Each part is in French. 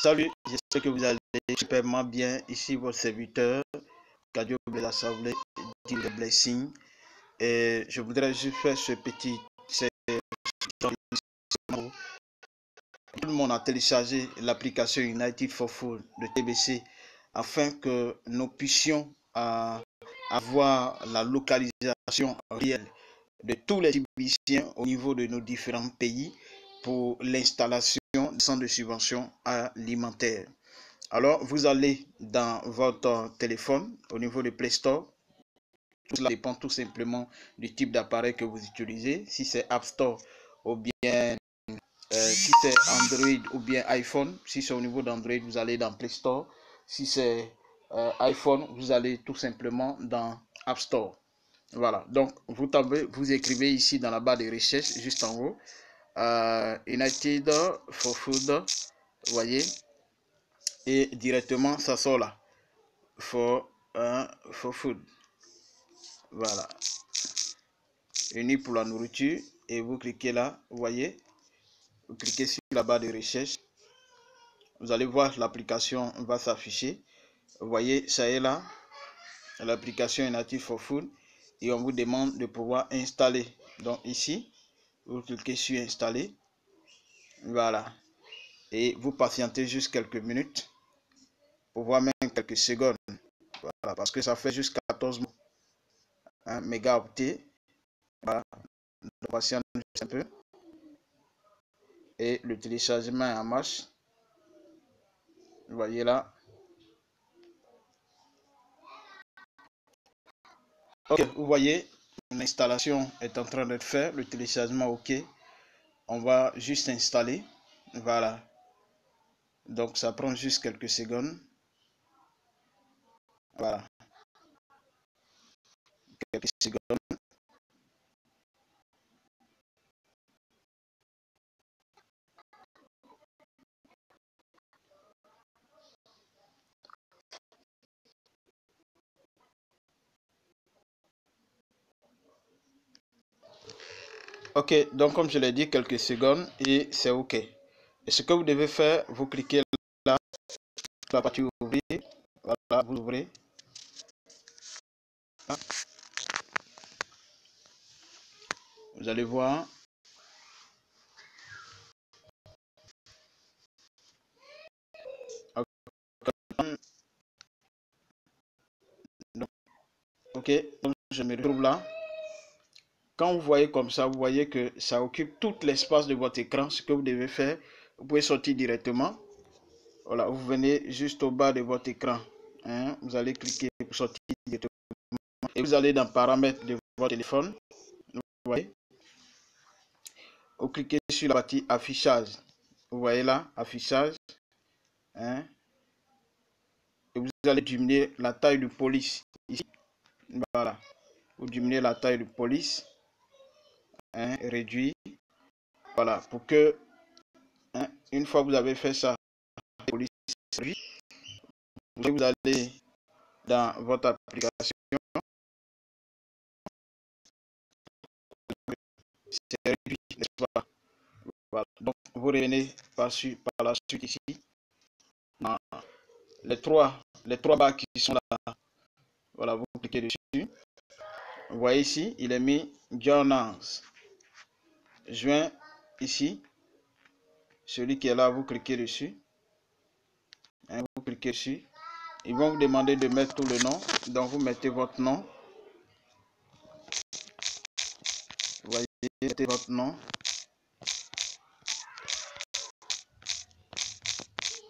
Salut, j'espère que vous allez superbement bien. Ici votre serviteur, Kadio Assemblée, dit le Blessing. Et je voudrais juste faire ce petit. Tout le monde a téléchargé l'application United for Food de TBC afin que nous puissions avoir la localisation réelle de tous les techniciens au niveau de nos différents pays pour l'installation des centres de subvention alimentaire. Alors, vous allez dans votre téléphone au niveau de Play Store. Cela dépend tout simplement du type d'appareil que vous utilisez. Si c'est App Store ou bien si c'est Android ou bien iPhone. Si c'est au niveau d'Android, vous allez dans Play Store. Si c'est iPhone, vous allez tout simplement dans App Store. Voilà, donc vous écrivez ici dans la barre de recherche, juste en haut, United for Food, vous voyez, et directement ça sort là, for Food, voilà, uni pour la nourriture, et vous cliquez là, vous voyez, vous cliquez sur la barre de recherche, vous allez voir l'application va s'afficher, vous voyez, ça est là, l'application United for Food, et on vous demande de pouvoir installer, donc ici, vous cliquez sur installer, voilà, et vous patientez juste quelques minutes, pour voir même quelques secondes, voilà, parce que ça fait juste 14 mégaoctets, voilà, donc patientez juste un peu, et le téléchargement est en marche, vous voyez là, ok, vous voyez, l'installation est en train d'être faite, le téléchargement ok, on va juste installer, voilà, donc ça prend juste quelques secondes, voilà, quelques secondes. Ok, donc comme je l'ai dit, quelques secondes et c'est ok. Et ce que vous devez faire, vous cliquez là, la partie ouvrir, voilà, vous ouvrez. Vous allez voir. Ok, donc je me retrouve là. Quand vous voyez comme ça, vous voyez que ça occupe tout l'espace de votre écran. Ce que vous devez faire, vous pouvez sortir directement. Voilà, vous venez juste au bas de votre écran. Hein, vous allez cliquer pour sortir directement. Et vous allez dans paramètres de votre téléphone. Vous voyez. Vous cliquez sur la partie affichage. Vous voyez là, affichage. Hein, et vous allez diminuer la taille de police. Ici. Voilà. Vous diminuez la taille de police. Hein, réduit. Voilà. Pour que, hein, une fois que vous avez fait ça, police réduit, vous allez dans votre application. C'est réduit, n'est-ce pas? Voilà. Donc, vous revenez par la suite ici. Dans les trois barres qui sont là. Voilà, vous cliquez dessus. Vous voyez ici, il est mis Journals. Juin, ici. Celui qui est là, vous cliquez dessus. Hein, vous cliquez dessus. Ils vont vous demander de mettre tout le nom. Donc, vous mettez votre nom. Vous voyez, mettez votre nom.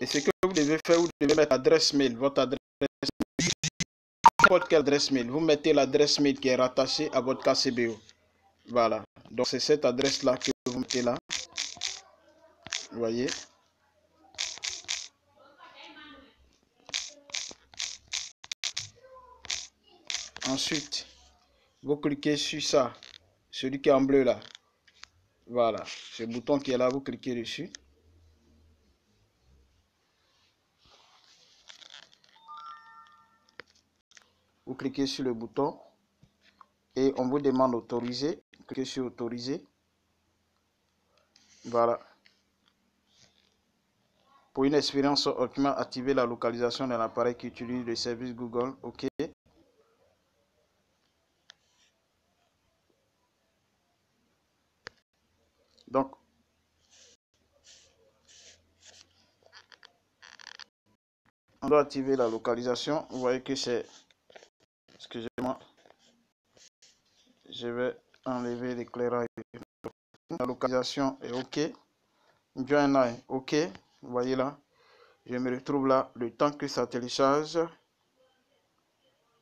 Et ce que vous devez faire, vous devez mettre l'adresse mail, votre adresse mail, n'importe quelle adresse mail. Vous mettez l'adresse mail qui est rattachée à votre KCBO. Voilà. Donc, c'est cette adresse-là que vous mettez là. Vous voyez. Ensuite, vous cliquez sur ça, celui qui est en bleu là. Voilà, ce bouton qui est là, vous cliquez dessus. Vous cliquez sur le bouton et on vous demande d'autoriser. Cliquez sur autoriser. Voilà. Pour une expérience optimale, activez la localisation d'un appareil qui utilise le service Google. OK. Donc, on doit activer la localisation. Vous voyez que c'est... Excusez-moi. Je vais enlever l'éclairage. La localisation est OK. Join est OK. Vous voyez là. Je me retrouve là. Le temps que ça télécharge.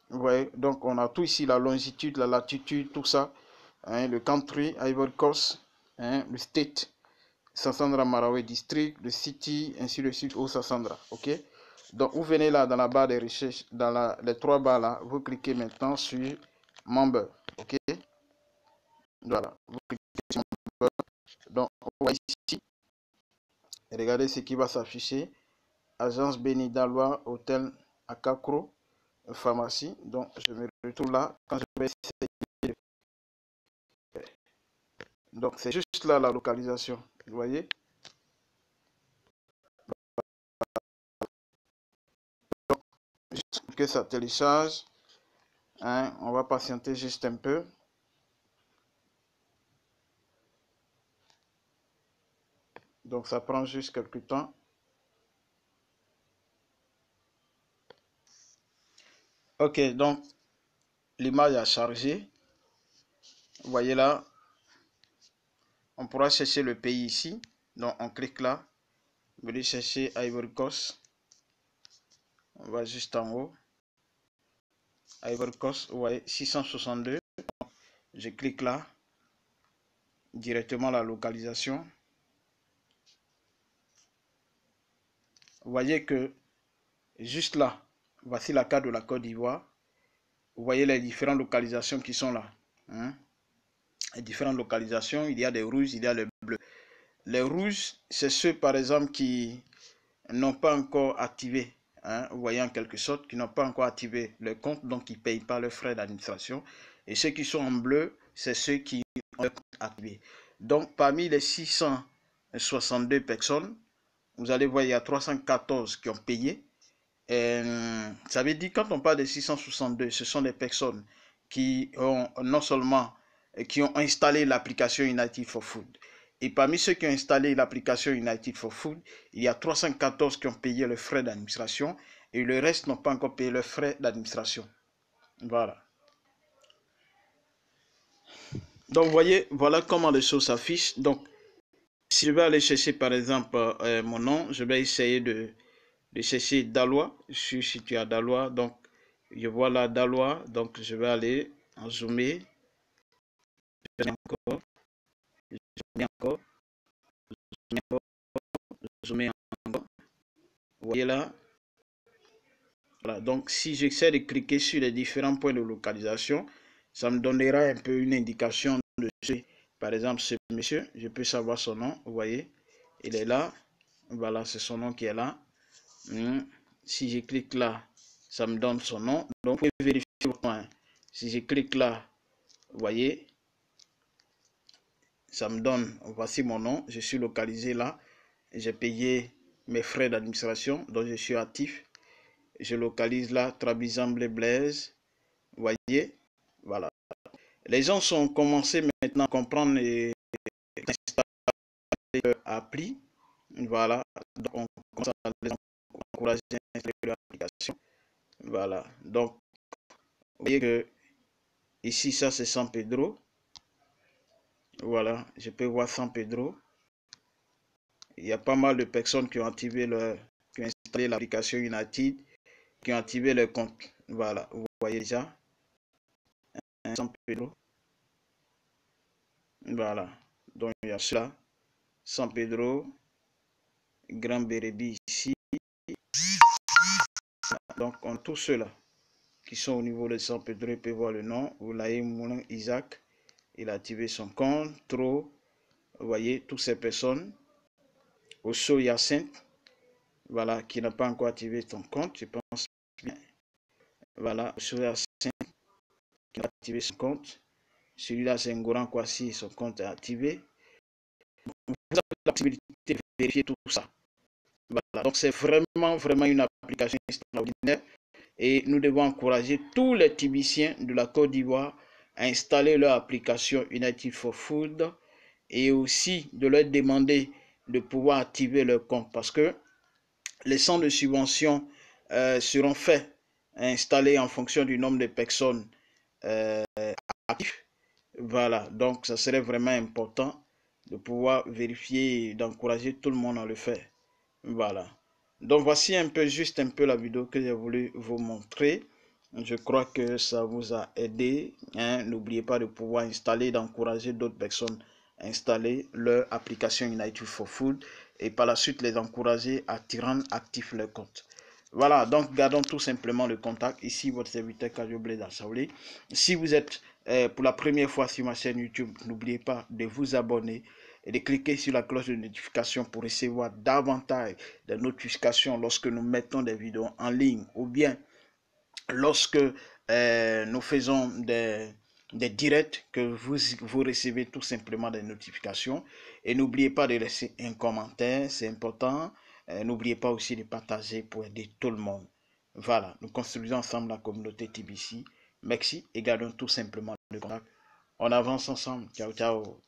Vous voyez. Donc, on a tout ici. La longitude, la latitude, tout ça. Hein, le country, Ivory Coast. Hein, le state. Sassandra Marawi District, le city, ainsi de suite, au Sassandra. OK. Donc, vous venez là dans la barre de recherche, dans les trois barres là. Vous cliquez maintenant sur Member. OK. Voilà. Vous cliquez sur Member. Donc, on voit ici. Regardez ce qui va s'afficher. Agence Benidalois, Hôtel Akakro, pharmacie. Donc, je me retrouve là. Quand je vais essayer. Donc, c'est juste là la localisation. Vous voyez. Donc, juste que ça télécharge. Hein, on va patienter juste un peu. Donc, ça prend juste quelques temps. Ok, donc, l'image a chargé. Vous voyez là, on pourra chercher le pays ici. Donc, on clique là. Vous allez chercher Ivory Coast. On va juste en haut. Ivory Coast, vous voyez, 662. Je clique là. Directement la localisation. Vous voyez que juste là, voici la carte de la Côte d'Ivoire. Vous voyez les différentes localisations qui sont là. Hein? Les différentes localisations, il y a des rouges, il y a les bleus. Les rouges, c'est ceux par exemple qui n'ont pas encore activé, hein, vous voyez en quelque sorte, qui n'ont pas encore activé le compte, donc qui ne payent pas leurs frais d'administration. Et ceux qui sont en bleu, c'est ceux qui ont le compte activé. Donc parmi les 662 personnes, vous allez voir, il y a 314 qui ont payé. Ça veut dire, quand on parle de 662, ce sont des personnes qui ont non seulement qui ont installé l'application United for Food. Et parmi ceux qui ont installé l'application United for Food, il y a 314 qui ont payé les frais d'administration et le reste n'ont pas encore payé leurs frais d'administration. Voilà. Donc, vous voyez, voilà comment les choses s'affichent. Donc, si je vais aller chercher par exemple mon nom, je vais essayer de chercher Dalois. Je suis situé à Dalois, donc je vois là Dalois, donc je vais aller en zoomer. Je vais encore, zoomer encore, zoomer encore, zoomer encore. Vous voyez là. Voilà, donc si j'essaie de cliquer sur les différents points de localisation, ça me donnera un peu une indication de ce, par exemple, ce monsieur, je peux savoir son nom, vous voyez, il est là, voilà, c'est son nom qui est là. Si je clique là, ça me donne son nom, donc vous pouvez vérifier vos points. Si je clique là, vous voyez, ça me donne, voici mon nom, je suis localisé là, j'ai payé mes frais d'administration, donc je suis actif. Je localise là, Trabizamble Blaise. Vous voyez, voilà. Les gens sont commencé maintenant à comprendre et installer leur appli. Voilà. Donc, on commence à les encourager à installer leur application. Voilà. Donc, vous voyez que ici, ça, c'est San Pedro. Voilà. Je peux voir San Pedro. Il y a pas mal de personnes qui ont activé qui ont installé l'application United, qui ont activé leur compte. Voilà. Vous voyez déjà. San Pedro. Voilà. Donc, il y a cela. San Pedro. Grand Bérébi ici. Donc, on tous ceux-là qui sont au niveau de San Pedro, ils peuvent voir le nom. Vous l'avez, Moulin Isaac. Il a activé son compte. Trop. Vous voyez, toutes ces personnes. Osso Hyacinthe. Voilà, qui n'a pas encore activé son compte. Je pense bien. Voilà, Osso Hyacinthe qui a activé son compte. Celui-là, c'est Ngoran Kwasi. Son compte est activé. Vous avez la possibilité de vérifier tout ça. Voilà, donc Donc, c'est vraiment une application extraordinaire. Et nous devons encourager tous les Tibiciens de la Côte d'Ivoire à installer leur application United for Food et aussi de leur demander de pouvoir activer leur compte parce que les centres de subvention seront faits, installés en fonction du nombre de personnes actives. Voilà, donc ça serait vraiment important de pouvoir vérifier et d'encourager tout le monde à le faire. Voilà. Donc voici juste un peu la vidéo que j'ai voulu vous montrer. Je crois que ça vous a aidé. Hein. N'oubliez pas de pouvoir installer, d'encourager d'autres personnes à installer leur application United for Food et par la suite les encourager à rendre actif leur compte. Voilà, donc gardons tout simplement le contact. Ici, votre serviteur Kajo Blaise Saoulé. Si vous êtes pour la première fois sur ma chaîne YouTube, n'oubliez pas de vous abonner et de cliquer sur la cloche de notification pour recevoir davantage de notifications lorsque nous mettons des vidéos en ligne ou bien lorsque nous faisons des directs que vous recevez tout simplement des notifications. Et n'oubliez pas de laisser un commentaire, c'est important. N'oubliez pas aussi de partager pour aider tout le monde. Voilà, nous construisons ensemble la communauté TBC. Merci et gardons tout simplement le contact. On avance ensemble. Ciao, ciao.